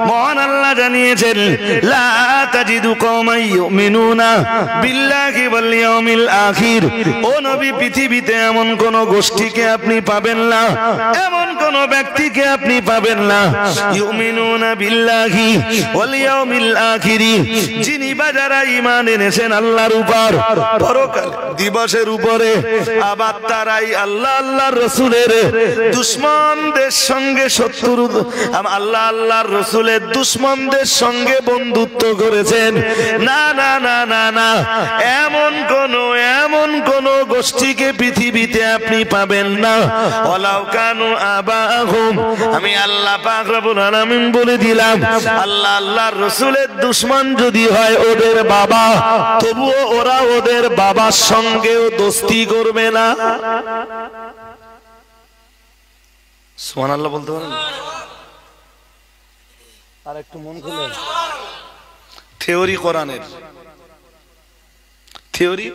মহান আল্লাহ জানিয়েছেন লা তাজিদু কওমান ইউমিনুনা বিল্লাহি ওয়াল ইয়াউমিল আখির। ও নবী, পৃথিবীতে এমন কোন গোষ্ঠীকে আপনি পাবেন না, এমন কোন ব্যক্তিকে আপনি পাবেন না ইউমিনুনা বিল্লাহি ওয়াল ইয়াউমিল আখির, যিনি বা যারা ঈমান এনেছেন আল্লাহর উপর, পরকাল দিবসের উপরে, আবার তারাই আল্লাহ আল্লাহর রাসূলের দুশমনদের সঙ্গে শত্রু, আল্লাহ আল্লাহর রাসূলের দুশমনদের সঙ্গে বন্ধুত্ব করেছেন। না না না না না, এমন কোন গোষ্ঠীকে পৃথিবীতে আপনি পাবেন না। ওয়ালাউ কানু আবাহুম, আমি আল্লাহ পাক রব্বুল আলামিন বলে দিলাম, আল্লাহ আল্লাহর রাসূলের দুশমন যদি হয় ওদের বাবা, তবুও ওরা ওদের বাবার সঙ্গেও দোস্তি করবে না। সুবহানাল্লাহ বলতে পারেন? আর একটু মন খুলে, থিওরি কোরআনের থিওরি।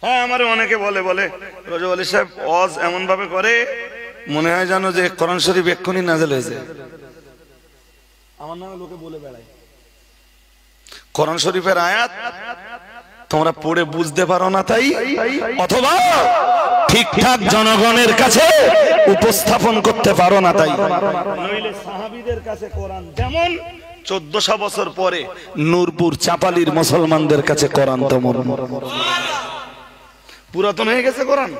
হ্যাঁ, আমার অনেকে বলে রজব আলী সাহেব ওয়াজ এমন ভাবে করে মনে হয় জানো যে কোরআন শরীফ এক্ষুনি নাযিল হয়েছে। আমার নামে লোকে বলে বেড়ায় কোরআন শরীফের আয়াত তোমরা পড়ে বুঝতে পারো না তাই, অথবা ঠিকঠাক জনগণের কাছে উপস্থাপন করতে পারো না তাই। নইলে সাহাবীদের কাছে কোরআন যেমন 1400 বছর পরে নূরপুর চাপালির মুসলমানদের কাছে কোরআন তেমন পুরাতন হয়ে গেছে কোরআন।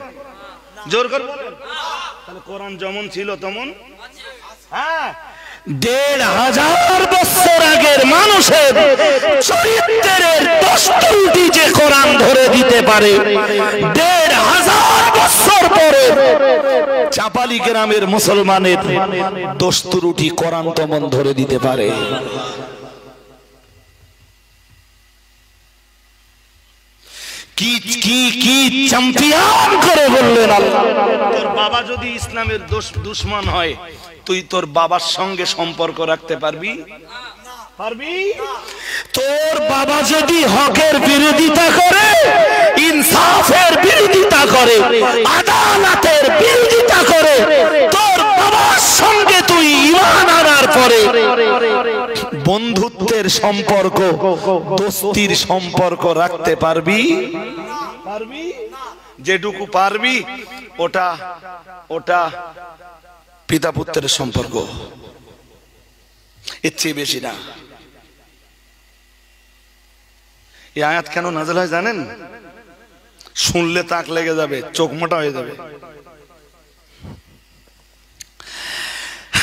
জোর করে বলেন, তাহলে কোরআন যেমন ছিল তেমন। হ্যাঁ, 1500 বছর আগের মানুষের চরিত্রের দস্তুরটি যে কোরআন ধরে দিতে পারে, 1500 বছর পরে চাপালি গ্রামের মুসলমানের দস্তুরটি কোরআন তেমন ধরে দিতে পারে। কি চ্যাম্পিয়ন করে বললেন আল্লাহ। তোর বাবা যদি ইসলামের দুশমন হয়, তুই তোর বাবার সঙ্গে সম্পর্ক রাখতে পারবি? তোর বাবা যদি হকের বিরোধিতা করে, ইনসাফের বিরোধিতা করে, আদালতের বিরোধিতা করে, তোর বাবার সঙ্গে তুই ঈমান আনার পরে বন্ধুত্বের সম্পর্ক, দোস্তির সম্পর্ক রাখতে পারবি? যেটুকু পারবি ওটা পিতা পুত্রের সম্পর্ক, এর চেয়ে বেশি না। এই আয়াত কেন নাযিল হয় জানেন? শুনলে তাক লেগে যাবে, চোখ মোটা হয়ে যাবে।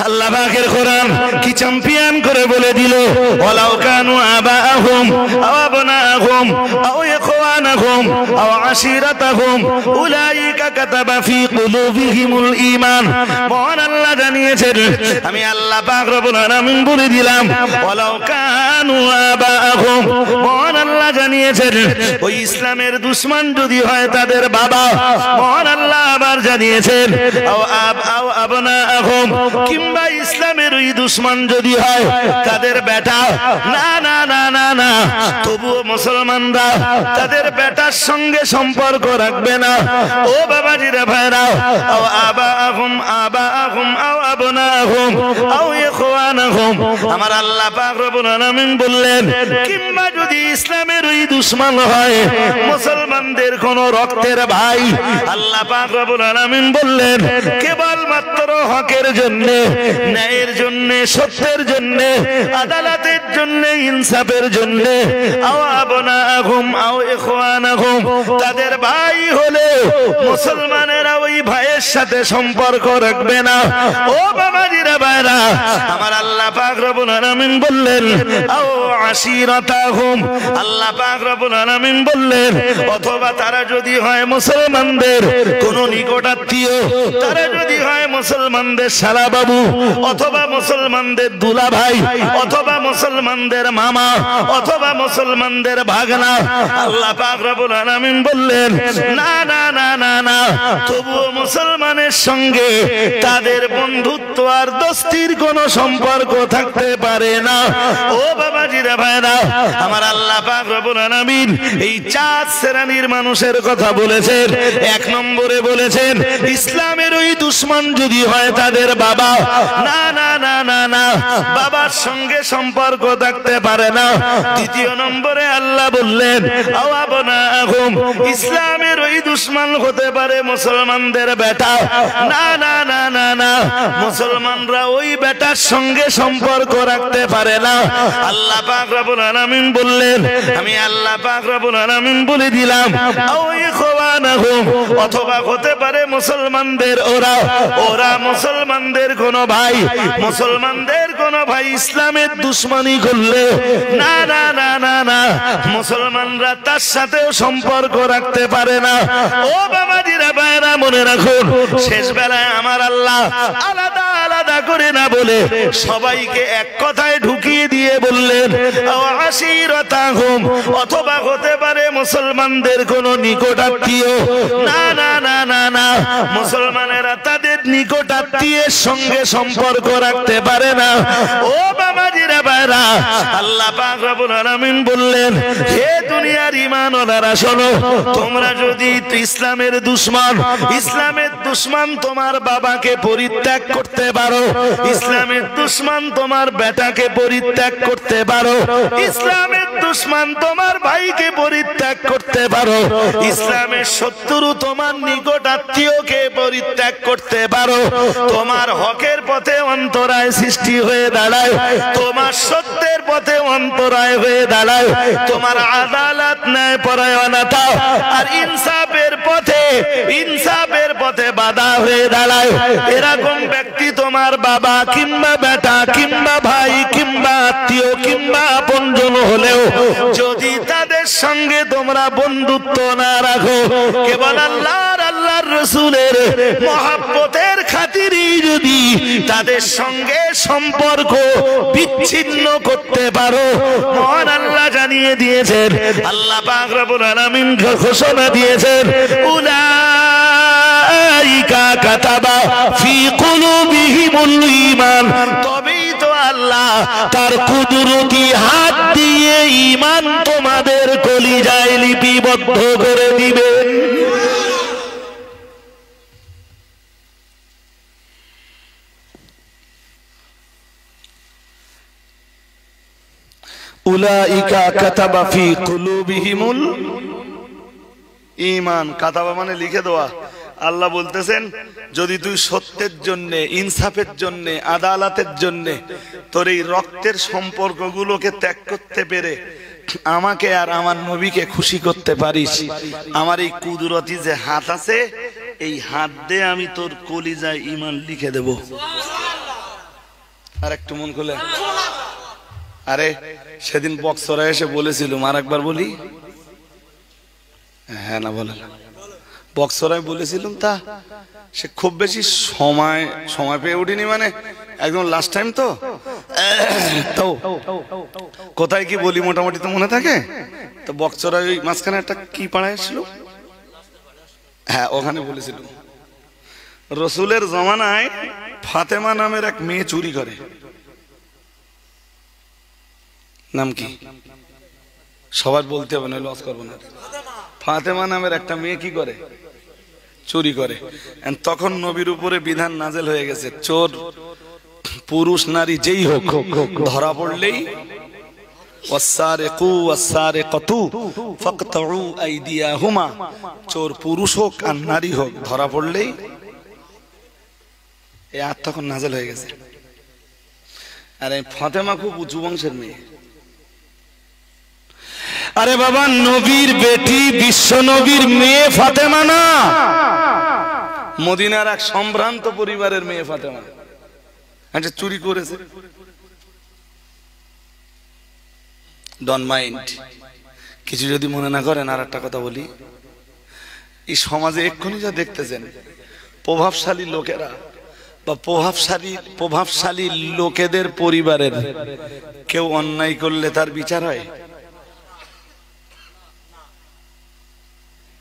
আল্লাহ পাকের কোরআন কি চ্যাম্পিয়ন করে বলে দিল, ওয়ালাউ কানু আবাহুম আও আবনাহুম আও ইখওয়ানাহুম আও আশিরাতাহুম উলাইকা কাতাবা ফি কুলুবিহিমুল ঈমান। মহান আল্লাহ জানিয়েছেন, আমি আল্লাহ পাক রব্বুল আলামিন বলে দিলাম, ওয়ালাউ কানু আবাহুম, মহান আল্লাহ জানিয়েছেন ওই ইসলামের দুশমন যদি হয় তাদের বাবা। মহান আল্লাহ আবার জানিয়েছেন আও আবনাহুম, কিংবা ইসলামের ওই দুশমন যদি হয় তাদের বেটা। না না না না না, তবুও মুসলমানরা তাদের বেটার সঙ্গে সম্পর্ক রাখবে না। ও বাবাজিরা ভাইরা, আও আবাহুম আও আবনাহুম আও ইখওয়ানাহুম, আমার আল্লাহ পাক রব্বুল আলামিন বললেন, কিংবা যদি ইসলামের ওই দুশমন হয়, মুসলমানদের কোন রক্তের ভাই, আল্লাহ পাক রব্বুল আলামিন বললেন, কেবল মাত্র হকের জন্য, ন্যায়ের জন্য, সত্যের জন্য, আদালতের জন্য, ইনসাফের জন্য, আও আবনাহুম আও ইখওয়ানাহুম, তাদের ভাই হলে মুসলমানেরা ওই ভাইয়ের সাথে সম্পর্ক রাখবে না। ও বাবাজিরা ভাইরা, আমার আল্লাহ পাক রব্বুল আলামিন বললেন আও আশিরাতাহুম, আল্লাহ পাক রব্বুল আলামিন বললেন, অথবা তারা যদি হয় মুসলমানদের কোন নিকটাত্মীয়, তারা যদি হয় মুসলমানদের শালা বাবু, অথবা মুসলমানদের দুলা ভাই, অথবা মুসলমানদের মামা, অথবা মুসলমানদের ভাগনা। আল্লাহ পাক রব্বুল আলামিন বললেন, না না না না না, তবুও মুসলমানের সঙ্গে তাদের বন্ধুত্ব আর দোস্তির কোন সম্পর্ক থাকতে পারে না। ও বাবাজিরা ভাইরা, আমার আল্লাহ পাক রব্বুল আলামিন এই 4 শ্রেণীর মানুষের কথা বলেছেন। 1 নম্বরে বলেছেন, ইসলামের ওই দুশমন যদি হয় তাদের বাবা। না না না না না, বাবার সঙ্গে সম্পর্ক থাকতে পারে না। দ্বিতীয় নম্বরে আল্লাহ বললেন আওয়াবনাহুম, ইসলামের ওই দুশমন হতে পারে মুসলমানদের বেটা। না না না না না, মুসলমানরা ওই বেটার সঙ্গে সম্পর্ক রাখতে পারে না। আল্লাহ পাক রব্বুল আলামিন বললেন, আমি আল্লাহ পাক রব্বুল আলামিন বলে দিলাম আও ইখওয়ানাহুম, অথবা হতে পারে মুসলমানদের ওরা মুসলমানদের কোন ভাই, মুসলমানদের কোন ভাই ইসলামের দুশমনি করলে না না না না না, মুসলমানরা তার সাথেও সম্পর্ক রাখতে পারে না। ও বাবাজিরা ভাইরা, মনে রাখুন, শেষ বেলায় আমার আল্লাহ আলাদা আলাদা করে না বলে সবাইকে এক কথায় ঢুকিয়ে দিয়ে বললেন আশিরাতাহুম, অথবা হতে পারে মুসলমানদের কোন নিকটাত্মীয়। না না না না না, মুসলমানেরা তাদের নিকটাত্মীয়ের সঙ্গে সম্পর্ক রাখতে পারে না। ও বাবাজিরা ভাইরা, আল্লাহ পাক রব্বুল আলামিন বললেন, হে দুনিয়ার ঈমানওয়ালারা শোনো, তোমরা যদি ইসলামের দুশমন তোমার বাবাকে পরিত্যাগ করতে পারো, ইসলামের দুশমন তোমার বেটাকে পরিত্যাগ করতে পারো, ইসলামের দুশমন তোমার ভাইকে পরিত্যাগ করতে পারো, ইসলামের শত্রু তোমার নিকট আত্মীয়কে পরিত্যাগ করতে পারো, তোমার হকের পথে অন্তরায় সৃষ্টি হয়ে দাঁড়ায়, তোমার সত্যের পথে অন্তরায় হয়ে দাঁড়ায়, তোমার আদালত ন্যায় পরায়ণতা আর ইনসাফের পথে বাধা হয়ে দাঁড়ায়, এরকম ব্যক্তি তোমার বাবা কিংবা বেটা কিংবা ভাই কিংবা আত্মীয় কিংবা আপনজন হলেও যদি তাদের সঙ্গে তোমরা বন্ধুত্ব না রাখো, কেবল আল্লাহর রাসূলের মহব্বতের খাতিরেই যদি তাদের সঙ্গে সম্পর্ক বিচ্ছিন্ন করতে পারো, মহান আল্লাহ জানিয়ে দিয়েছেন, আল্লাহ পাক রব্বুল আলামিন ঘোষণা দিয়েছেন, উলাইকা কাতাবা ফি কুলুবিহিমুল ঈমান, তবেই তো আল্লাহ তার কুদরতি হাত দিয়ে ঈমান তোমাদের কলিজায় লিপিবদ্ধ করে দিবেন। উলাইকা কাতাবা ফি কুলুবিহিমুল ঈমান, কাতাবা মানে লিখে দেওয়া। আল্লাহ বলতেছেন, যদি তুই সত্যের জন্য, ইনসাফের জন্য, আদালতের জন্য তোর এই রক্তের সম্পর্কগুলোকে ত্যাগ করতে পেরে আমাকে আর আমার নবীকে খুশি করতে পারিস, আমার এই কুদরতি যে হাত আছে, এই হাত দিয়ে আমি তোর কলিজায় ঈমান লিখে দেব। আর একটু মন খুলে, আরে সেদিন বক্সরা এসে বলেছিলাম, আর একবার বলি, হ্যাঁ না বলেন, বক্সরায় বলেছিলাম, তা সে খুব বেশি সময় পেয়ে উঠিনি, মানে একদম লাস্ট টাইম তো কোথায় কি বলি মোটামুটি তো মনে থাকে। তো বক্সরায় ওই মাঝখানে একটা কি পাড়ায় ছিল, হ্যাঁ ওখানে বলেছিলাম, রসুলের জমানায় ফাতেমা নামের এক মেয়ে চুরি করে। নাম কি সবার বলতে হবে না, লস করবো না। ফাতেমা নামের একটা মেয়ে কি করে, চুরি করে। তখন নবীর উপরে বিধান নাজেল হয়ে গেছে, চোর পুরুষ নারী যেই হোক ধরা পড়লেই চোর পুরুষ হোক আর নারী হোক ধরা পড়লেই, এই আয়াত তখন নাজেল হয়ে গেছে। আর এই ফাতেমা খুব উঁচু বংশের মেয়ে। আরে বাবা, নবীর বেটি বিশ্ব নবীর মেয়ে ফাতেমা না, মদিনার এক সম্ভ্রান্ত পরিবারের মেয়ে ফাতেমা। আচ্ছা, চুরি করেছে, ডোন্ট মাইন্ড, কিছু যদি মনে না করেন। আর একটা কথা বলি, এই সমাজে এক্ষুনি যা দেখতেছেন, প্রভাবশালী লোকেরা বা প্রভাবশালী লোকেদের পরিবারের কেউ অন্যায় করলে তার বিচার হয়?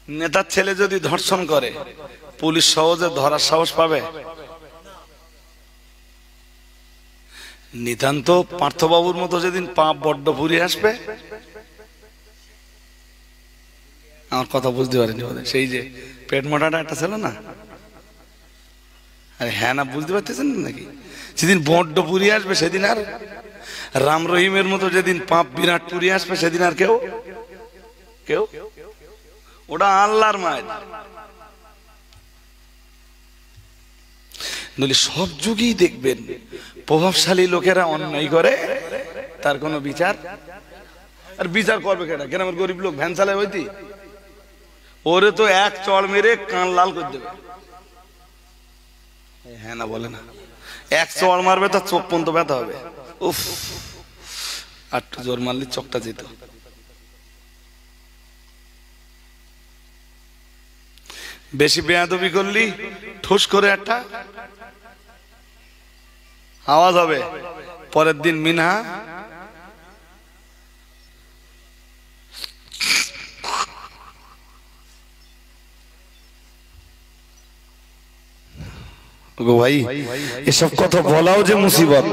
নেতার ছেলে যদি ধর্ষণ করে, পুলিশ সহজে ধরার সাহস পাবে? নিতান্ত পার্থবাবুর মতো যেদিন পাপ বড্ড ফুরিয়ে আসবে, আমার কথা বুঝতে পারেনি, সেই যে পেট মোটাটা একটা ছিল না, আরে হ্যাঁ না বুঝতে পারতেছেন নাকি? যেদিন বড্ড পুরি আসবে সেদিন আর রাম রহিমের মতো যেদিন পাপ বিরাট পুরি আসবে সেদিন আর কেউ কেউ ওটা আল্লাহর মায়ের। নইলে সব যুগেই দেখবেন প্রভাবশালী লোকেরা অন্যায় করে, তার কোনো বিচার, আর বিচার করবে কেনা? গ্রামের গরিব লোক ভ্যান চালায় হইতি, ওরে তো এক চড় মেরে কান লাল করে দেবে। হ্যাঁ না বলে না, এক চড় মারবে তার চোখ পর্যন্ত ব্যথা হবে। উফ, আর একটু জোর মারলে চোখটা যেত। বেশি বেয়াদবি করলি ঠুস করে একটা আওয়াজ হবে, পরের দিন মিনা ভাই এসব কথা বলাও যে মুসিবত,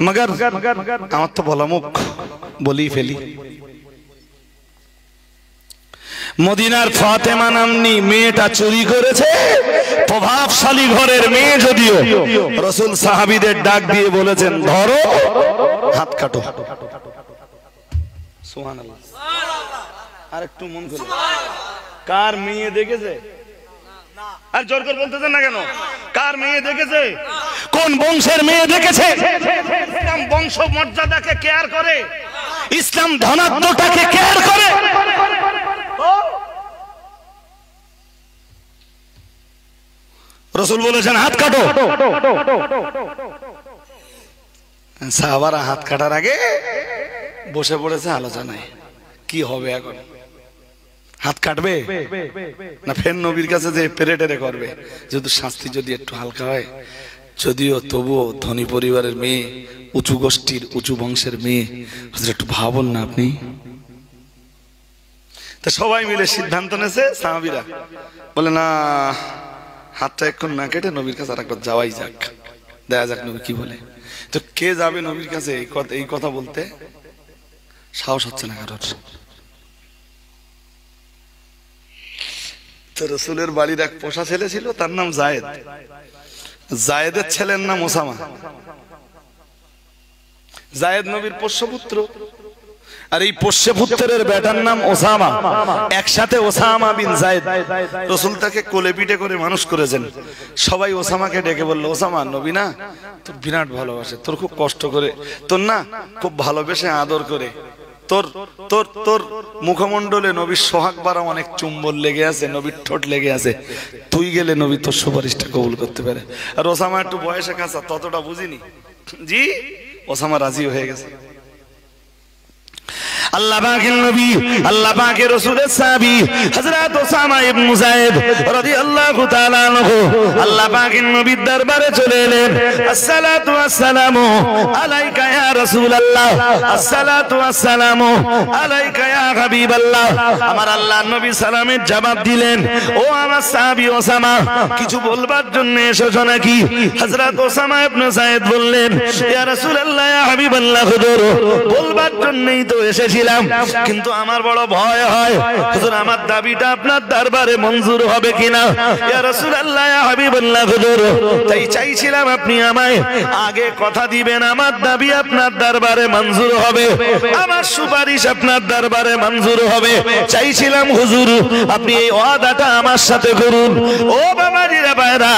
মগর আমার তো বলা মুখ বলি ফেলি। মদিনার ফাতেমা নামনি মেয়েটা চুরি করেছে, প্রভাবশালী ঘরের মেয়ে যদিও, রাসূল সাহাবীদের ডাক দিয়ে বলেছেন ধরো হাত কাটো। সুবহানাল্লাহ। আর একটু মন খুলে, কার মেয়ে দেখেছে? আর জোর করে বলতেছেন না কেন? কার মেয়ে দেখেছে? কোন বংশের মেয়ে দেখেছে? ইসলাম বংশ মর্যাদাকে কেয়ার করে, ইসলাম ধনাত্মটাকে কেয়ার করে। রাসূল বলেছেন হাত কাটো। সাহাবারা হাত কাটার আগে বসে পড়েছে আলোচনায়, কি হবে এখন? হাত কাটবে না ফের নবীর কাছে যে পেরেটেরে করবে? যদি শাস্তি যদি একটু হালকা হয়, যদিও তবুও ধনী পরিবারের মেয়ে, উঁচু গোষ্ঠীর উঁচু বংশের মেয়ে, একটু ভাবুন না আপনি। তা সবাই মিলে সিদ্ধান্ত নেছে, সাহাবীরা বলে না হাতটা এখন না কেটে নবীর কাছে আর একবার যাওয়াই যাক, দেখা যাক নবী কি বলে। তো কে যাবে নবীর কাছে এই কথা বলতে? সাহস হচ্ছে না কারোর। তো রাসূলের বাড়ির এক পোষা ছেলে ছিল, তার নাম জায়েদ। জায়েদের ছেলের নাম ওসামা। জায়েদ নবীর পোষ্যপুত্র, আর এই পোষ্যপুত্রের বেটার নাম ওসামা। একসাথে ওসামা বিন জায়েদ। রাসূল তাকে কোলে পিঠে করে মানুষ করেছেন। সবাই ওসামাকে ডেকে বলল, ওসামা নবী না তোর বিরাট ভালোবাসে, তোর খুব কষ্ট করে, তোর না খুব ভালোবেসে আদর করে, তোর তোর তোর মুখমণ্ডলে নবীর সোহাগ বারা অনেক চুম্বন লেগে আছে, নবীর ঠোঁট লেগে আছে, তুই গেলে নবী তোর সুপারিশটা কবুল করতে পারে। আর ওসামা একটু বয়সে কাঁচা, ততটা বুঝিনি, জি ওসামা রাজি হয়ে গেছে। আল্লাহ পাকের নবী, আল্লাহ পাকের রাসূলের সাহাবী হযরত ওসামা ইবনে যায়েদ রাদিয়াল্লাহু তাআলা আনহু আল্লাহ পাকের নবীর দরবারে চলে এলেন। আসসালাতু ওয়াসসালামু আলাইকা ইয়া রাসূলুল্লাহ, আসসালাতু ওয়াসসালামু আলাইকা ইয়া হাবিবাল্লাহ। আমার আল্লাহর নবী সালামের জবাব দিলেন, ও আমার সাহাবী ওসামা, কিছু বলবার জন্য এসেছো নাকি? হযরত ওসামা ইবনে যায়েদ বললেন, ইয়া রাসূলুল্লাহ ইয়া হাবিবাল্লাহ, হুজুর বলবার জন্যই তো এসেছিলাম, কিন্তু আমার বড় ভয় হয়, হুজুর আমার দাবিটা আপনার দরবারে মঞ্জুর হবে কিনা। ইয়া রাসূলুল্লাহ ইয়া হাবিবাল্লাহ, হুজুর তাই চাইছিলাম আপনি আমায় আগে কথা দিবেন, আমার দাবি আপনার দরবারে মঞ্জুর হবে, আমার সুপারিশ আপনার দরবারে মঞ্জুর হবে। চাইছিলাম হুজুর আপনি এই ওয়াদাটা আমার সাথে করুন। ও বাবাজিরা ভাইরা,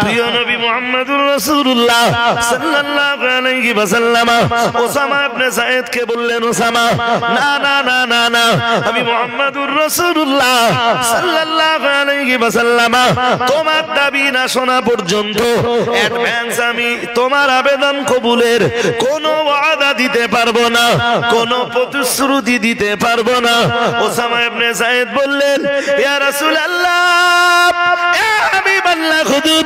প্রিয় নবী মুহাম্মদুর রাসূলুল্লাহ সাল্লাল্লাহু আলাইহি ওয়াসাল্লাম ওসামা ইবনে যায়েদকে বললেন, ওসামা না না না না না, আমি মুহাম্মদুর রাসূলুল্লাহ সাল্লাল্লাহু আলাইহি ওয়াসাল্লাম তোমার দাবি না শোনা পর্যন্ত অ্যাডভান্স আমি তোমার আবেদন কবুলের কোনো ওয়াদা দিতে পারবো না, কোনো প্রতিশ্রুতি দিতে পারবো না। ওসামা ইবনে যায়েদ বললেন, ইয়া রাসূলুল্লাহ ইয়া হাবিবাল্লাহ, হুজুর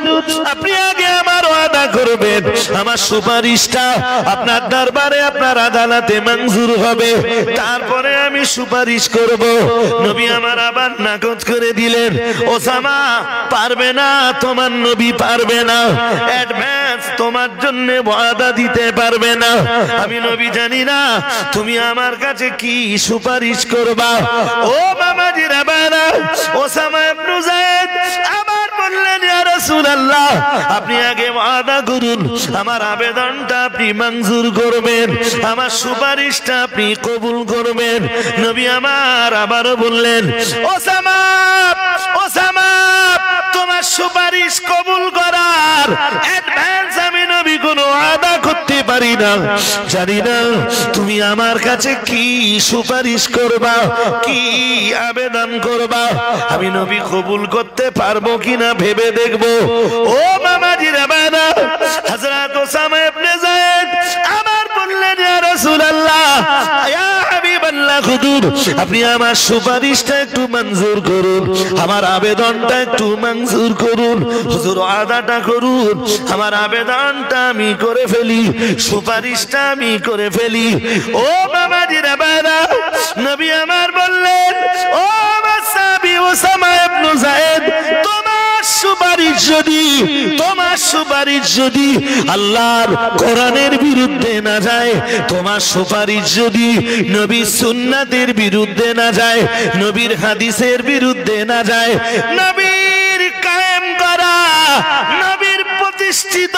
আপনি আগে আমার ওয়াদা করবেন, আমার সুপারিশটা আপনার দরবারে আপনার আদালতে মঞ্জুর হবে, তারপরে আমি সুপারিশ করব। নবী আমার আবার নাকচ করে দিলেন, ওসামা পারবে না, তোমার নবী পারবে না, অ্যাডভান্স তোমার জন্য ওয়াদা দিতে পারবে না। আমি নবী জানি না তুমি আমার কাছে কি সুপারিশ করবা। ও বাবাজিরা বাবা, ওসামা ইবনে যায়েদ আবার বললেন, ইয়া রাসূলুল্লাহ আপনি আগে ওয়াদা করুন আমার আবেদনটা আপনি মঞ্জুর করবেন, আমার সুপারিশটা আপনি কবুল করবেন। নবী আমার আবারও বললেন ওসামা ওসামা তোমার সুপারিশ কবুল করার অ্যাডভান্স আমি নবী কোনো ওয়াদা করতে পারি না, জানি না তুমি আমার কাছে কি সুপারিশ করবা, কি আবেদন করবা, আমি নবী কবুল করতে পারবো কিনা ভেবে দেখবো। ও মামাজিরা বাবা হযরত ওসামা ইবনে যায়েদ আমার বললেন ইয়া রাসূলুল্লাহ ইয়া হাবিবাল্লাহ হুজুর আপনি আমার সুপারিশটা একটু মঞ্জুর করুন, আমার আবেদনটা একটু মঞ্জুর করুন, হুজুর ওয়াদাটা করুন, আমার আবেদনটা আমি করে ফেলি, সুপারিশটা আমি করে ফেলি। ও মামাজিরা বাবা নবী আমার বললেন ও আমার সাহাবী ওসামা ইবনে যায়েদ তোমার সুপারিশ যদি আল্লাহর কোরআনের বিরুদ্ধে না যায়, তোমার সুপারিশ যদি নবীর সুন্নাতের বিরুদ্ধে না যায়, নবীর হাদিসের বিরুদ্ধে না যায়, নবীর কায়েম করা নবীর প্রতিষ্ঠিত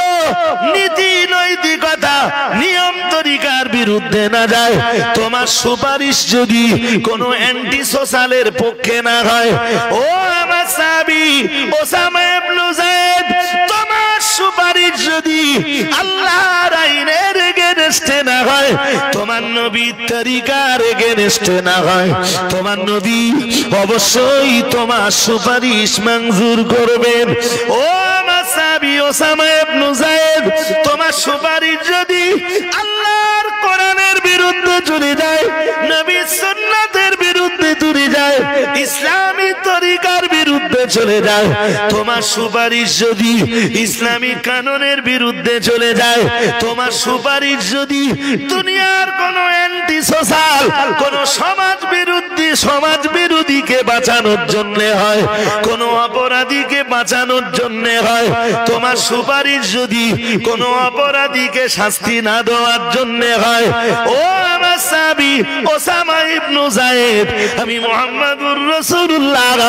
নীতি নৈতিকতা নিয়ম তরিকার বিরুদ্ধে না যায়, তোমার সুপারিশ যদি কোনো অ্যান্টি সোশ্যালের পক্ষে না হয়, ও আমার সাহাবী ওসামা ইবনে যায়েদ তোমার সুপারিশ যদি আল্লাহর আইনের এগেইনস্টে না হয়, তোমার নবীর তরিকার এগেইনস্টে না হয়, তোমার নবী অবশ্যই তোমার সুপারিশ মঞ্জুর করবেন। ও আমার সাহাবী ওসামা ইবনে যায়েদ তোমার সুপারিশ যদি আল্লাহর কোরআনের বিরুদ্ধে চলে যায়, নবীর সুন্নাতের বিরুদ্ধে চলে যায়, ইসলামী তরিকার বিরুদ্ধে চলে যায়, তোমার সুপারিশ যদি ইসলামী কানুনের বিরুদ্ধে চলে যায়, তোমার সুপারিশ যদি দুনিয়ার কোন অ্যান্টি সোশ্যাল কোন সমাজ বিরোধীকে বাঁচানোর জন্য হয়, কোন অপরাধীকে বাঁচানোর জন্য হয়, তোমার সুপারিশ যদি কোন অপরাধীকে শাস্তি না দেওয়ার জন্য হয়, ও আমার সাহাবী ওসামা ইবনে যায়েদ আমি মুহাম্মাদুর রাসূলুল্লাহ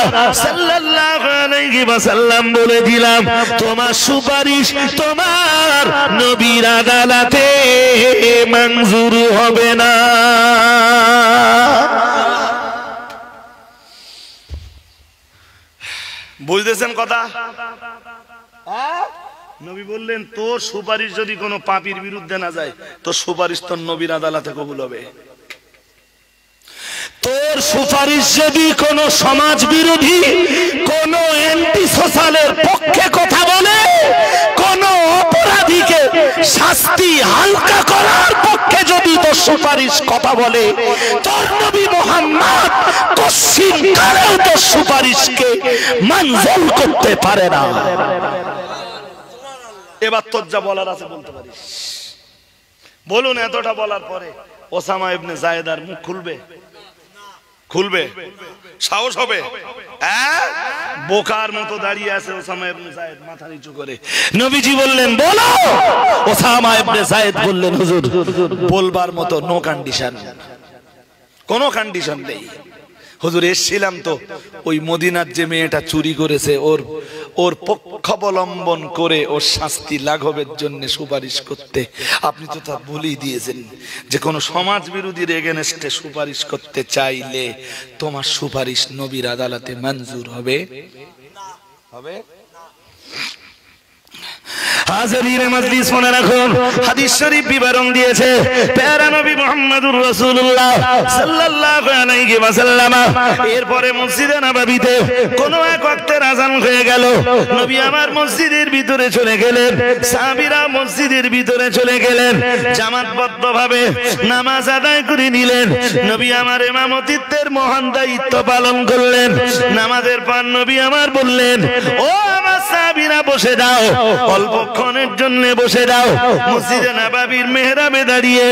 সাল্লাল্লাহু আলাইহি ওয়াসাল্লাম বলে দিলাম তোমার সুপারিশ তোমার নবীর আদালতে মঞ্জুর হবে না। বুঝতেছেন কথা? নবী বললেন তোর সুপারিশ যদি কোনো পাপীর বিরুদ্ধে না যায়, তোর সুপারিশ তোর নবীর আদালতে কবুল হবে। তোর সুপারিশ যদি কোন সমাজ বিরোধী কোন অ্যান্টি সোশ্যালের পক্ষে কথা বলে, কোন অপরাধীকে শাস্তি হালকা করার পক্ষে যদি তোর সুপারিশ কথা বলে, তোর নবী মুহাম্মদ কসিম কালেও তোর সুপারিশকে মঞ্জুর করতে পারে না। এবার তোর যা বলার আছে বলতে পারিস। বলুন এতটা বলার পরে ওসামা ইবনে যায়েদ আর মুখ খুলবে? সাহস হবে? বোকার মতো দাঁড়িয়ে আছে ওসামা ইবনে যায়েদ মাথা নিচু করে। নবীজি বললেন বলো। ওসামা ইবনে যায়েদ বললেন হুজুর বলবার মতো নো কন্ডিশন, কোনো কন্ডিশন নেই হুজুর। এসেছিলাম তো ওই মদিনার যে মেয়েটা চুরি করেছে ওর পক্ষাবলম্বন করে ওর শাস্তি লাঘবের জন্য সুপারিশ করতে। আপনি তো তা বলেই দিয়েছেন যে কোনো সমাজ বিরোধীর এগেনস্টে সুপারিশ করতে চাইলে তোমার সুপারিশ নবীর আদালতে মঞ্জুর হবে হবে। হাজিরিনে মজলিস মনে রাখুন, হাদিস শরীফ বিবরণ দিয়েছে প্যারা নবী মুহাম্মদুর রাসূলুল্লাহ সাল্লাল্লাহু আলাইহি ওয়াসাল্লাম। এরপরে মসজিদে নববীতে কোন এক ওয়াক্তের আযান হয়ে গেল, নবী আমার মসজিদের ভিতরে চলে গেলেন, সাহাবীরা মসজিদের ভিতরে চলে গেলেন, জামাতবদ্ধভাবে নামাজ আদায় করে নিলেন। নবী আমার ইমামতিত্বের মহান দায়িত্ব পালন করলেন। নামাজের পর নবী আমার বললেন ও আমার সাহাবীরা বসে যাও, অল্পক্ষণের জন্য বসে দাও। মসজিদে নববীর মেহরাবে দাঁড়িয়ে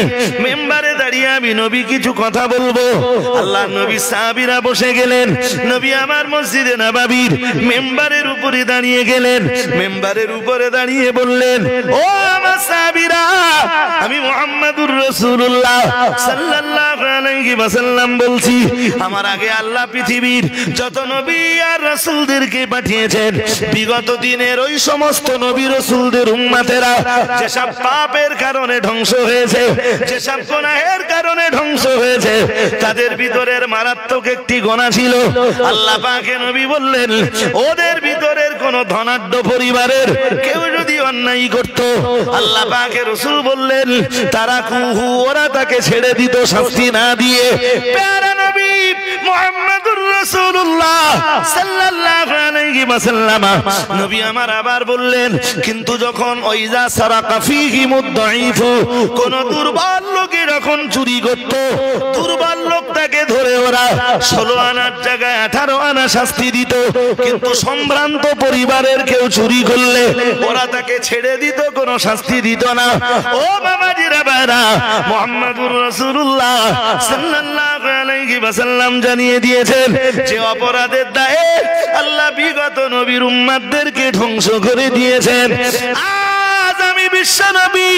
মেম্বারে দাঁড়িয়ে আমি নবী কিছু কথা বলবো। আল্লাহ নবী সাহাবীরা বসে গেলেন, নবী আমার মসজিদে নববীর মেম্বারের উপরে দাঁড়িয়ে গেলেন। মেম্বারের উপরে দাঁড়িয়ে বললেন ও আমার সাহাবীরা, আমি মুহাম্মাদুর রাসূলুল্লাহ সাল্লাল্লাহু আলাইহি ওয়াসাল্লাম বলছি, আমার আগে আল্লাহ পৃথিবীর যত নবী আর রাসূলদেরকে পাঠিয়েছেন, বিগত বিগত দিনের ওই সমস্ত নবী রাসূলদের উম্মতেরা যেসব পাপের কারণে ধ্বংস হয়েছে, যেসব গুনাহের কারণে ধ্বংস হয়েছে, তাদের ভিতরের মারাত্মক একটি গুনাহ ছিল। আল্লাহ পাকে নবী বললেন, ওদের ভিতরের কোন ধনাঢ্য পরিবারের কেউ যদি অন্যায় করত, আল্লাহ পাকে রাসূল বললেন তারা কুহু, ওরা তাকে ছেড়ে দিত শাস্তি না দিয়ে। প্যারা নবী মুহাম্মদুর রাসূলুল্লাহ সাল্লাল্লাহু আলাইহি ওয়াসাল্লাম নবী আমার আবার বললেন, কিন্তু যখন ওইজা সারাকা ফীহিমুদ দাঈফু, কোন দুর্বল লোকে যখন চুরি করত, দুর্বল লোকটাকে ধরে ওরা 16 আনার জায়গায় 18 আনা শাস্তি দিত। কিন্তু সম্ভ্রান্ত পরিবারের কেউ চুরি করলে ওরা তাকে ছেড়ে দিত, কোনো শাস্তি দিত না। ও বাবাজিরা বাবা, মুহাম্মদুর রাসূলুল্লাহ সাল্লাল্লাহু আলাইহি ওয়াসাল্লাম জানিয়ে দিয়েছেন যে অপরাধের দায়ে আল্লাহ বিগত নবীর উম্মতদেরকে ধ্বংস করে দিয়েছেন। আজ আমি বিশ্ব নবী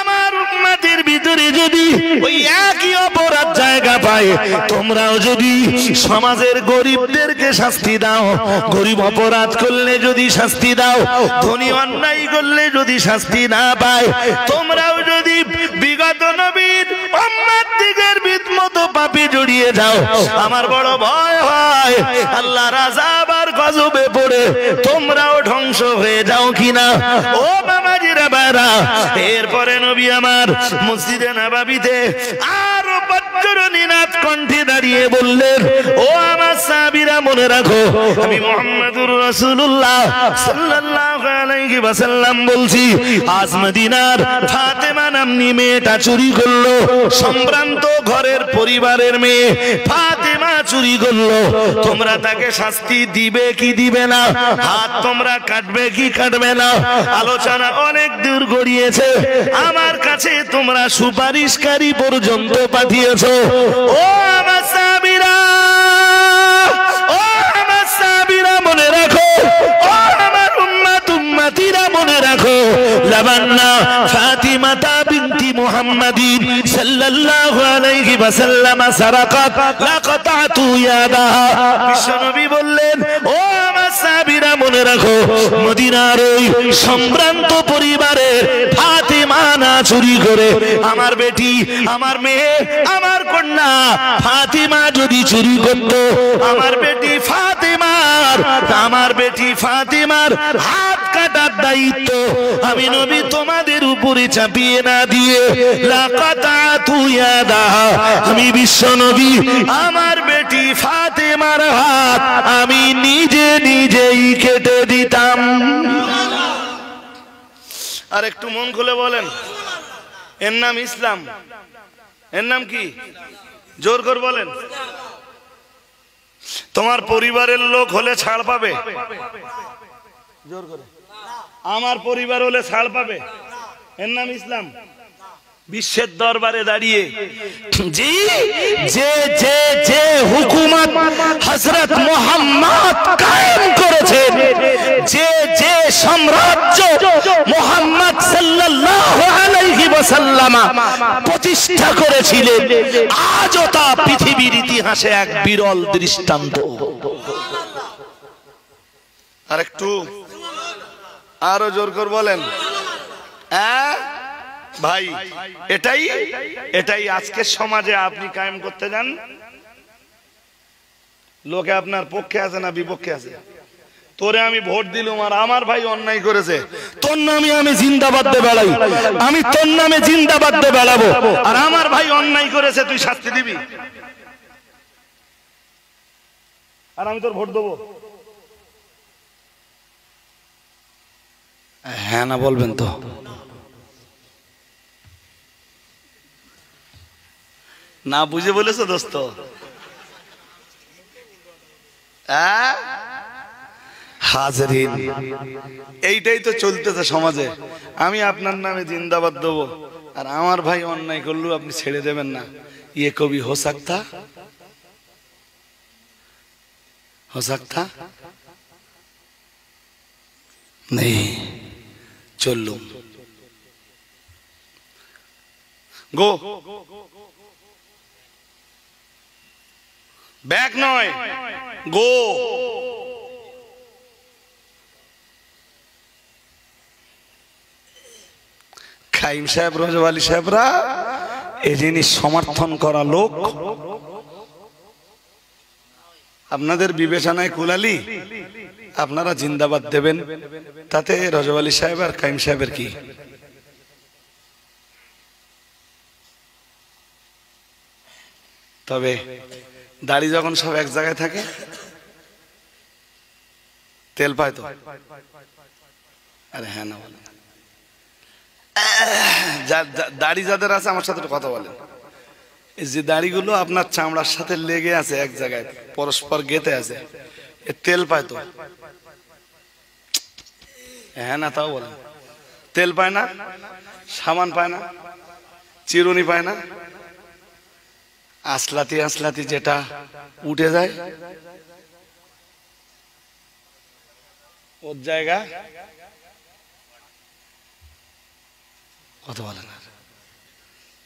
আমার উম্মতের ভিতরে যদি ওই একই অপরাধ জায়গা পায়, তোমরাও যদি সমাজের গরিবদেরকে শাস্তি দাও, গরিব অপরাধ করলে যদি শাস্তি দাও, ধনী অন্যায় করলে যদি শাস্তি না পায়, তোমরাও যদি বিগত নবীর উম্মতদের মতো পাপে জড়িয়ে যাও, আমার বড় ভয় হয় আল্লাহর আযাব আর গজবে পড়ে তোমরাও ধ্বংস হয়ে যাও কিনা। ও বাবাজিরা বাবা, এরপরে নবী আমার মসজিদে নববীতে আরো বজ্রনিনাদ কণ্ঠে দাঁড়িয়ে বললেন, ও আমার সাহাবীরা মনে রাখো, আমি মুহাম্মদুর রাসূলুল্লাহ সাল্লাল্লাহু আলাইহি ওয়াসাল্লাম বলছি, আজ মদিনার ফাতেমা নামনি মেয়েটা চুরি করলো, সম্ভ্রান্ত ঘরের পরিবারের মেয়ে ফাতেমা চুরি করলো, তোমরা তাকে শাস্তি দিবে কি দিবে না? হাত তোমরা কাটবে কি কাটবে না? আলোচনা অনেক দূর গড়িয়েছে, আমার কাছে তোমরা সুপারিশকারী পর্যন্ত পাঠিয়েছো। ও আমার সাহাবীরা, ও আমার সাহাবীরা মনে রাখো, ও আমার উম্মতিরা মনে রাখো, লাবান্না ফাতিমাতা বিনতি মুহাম্মাদিন সাল্লাল্লাহু আলাইহি ওয়াসাল্লাম সারাকাত লাকাতাতু ইয়াদাহা। বিশ্বনবী বললেন, ও আমার সাহাবীরা মনে রাখো, মদিনার ওই সম্ভ্রান্ত পরিবারের ফাতিমা না চুরি করে আমার বেটি, আমার মেয়ে, আমার কন্যা ফাতিমা যদি চুরি করত, আমার বেটি ফাতিমার হাত কাটার দায়িত্ব আমি নবী তোমাদের উপরে চাপিয়ে না দিয়ে লাকাতাতু ইয়াদাহা, আমি বিশ্ব নবী আমার বেটি ফাতিমার হাত আমি নিজেই কেটে দিতাম। আর একটু মন খুলে বলেন, এর নাম ইসলাম? এর নাম কি? জোর করে বলেন। তোমার পরিবারের লোক হলে ছাড় পাবে? জোর করে। আমার পরিবার হলে ছাড় পাবে? এর নাম ইসলাম? বিশ্বের দরবারে দাঁড়িয়ে জি যে যে যে হুকুমত হযরত মুহাম্মদ কায়েম করেছেন, যে যে সাম্রাজ্য মুহাম্মদ সাল্লাল্লাহু আলাইহি ওয়াসাল্লাম প্রতিষ্ঠা করেছিলেন, আজও তা পৃথিবীর ইতিহাসে এক বিরল দৃষ্টান্ত। আর একটু আরো জোর করে বলেন। ভাই, এটাই আজকের সমাজে আপনি কায়েম করতে যান। লোকে আপনার পক্ষে আছে না বিপক্ষে আছে? তোরে আমি ভোট দিলাম আর আমার ভাই অন্যায় করেছে, তোর নামে আমি জিন্দাবাদ দিয়ে বেড়াই, আমি তোর নামে জিন্দাবাদ দিয়ে বেড়াবো, আর আমার ভাই অন্যায় করেছে তুই শাস্তি দিবি, আর আমি তোর ভোট দেবো? হ্যাঁ না বলবেন তো? না বুঝে বলেছো দোস্ত? হাজরিন, এইটাই তো চলতেছে সমাজে। আমি আপনার নামে জিন্দাবাদ দেবো, আর আমার ভাই অন্যায় করলেও আপনি ছেড়ে দেবেন না। ইয়ে কবি হো সকতা নেই। চললুম গো, ব্যাক নয়, গো। কাইম সাহেব রজব আলী সাহেবরা এই জিনিস সমর্থন করা লোক আপনাদের বিবেচনায় কুলালি আপনারা জিন্দাবাদ দেবেন, তাতে রজব আলী সাহেব আর কাইম সাহেবের কি? তবে দাড়ি যখন সব এক জায়গায় থাকে তেল পায় তো? আরে হ্যাঁ না বলেন, দাড়ি যাদের আছে আমার সাথে কথা বলেন। এই যে দাড়িগুলো আপনার চামড়ার সাথে লেগে আছে এক জায়গায়, পরস্পর গেতে আছে, এ তেল পায় তো? হ্যাঁ না তাও বলেন। তেল পায় না, সাবান পায় না, চিরুনি পায় না, আসলাতি আসলাতি যেটা উঠে যায় ওর জায়গা কথা বলেন,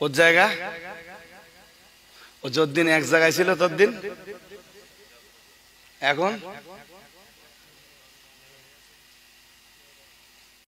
ওর জায়গা ও যতদিন এক জায়গায় ছিল ততদিন এখন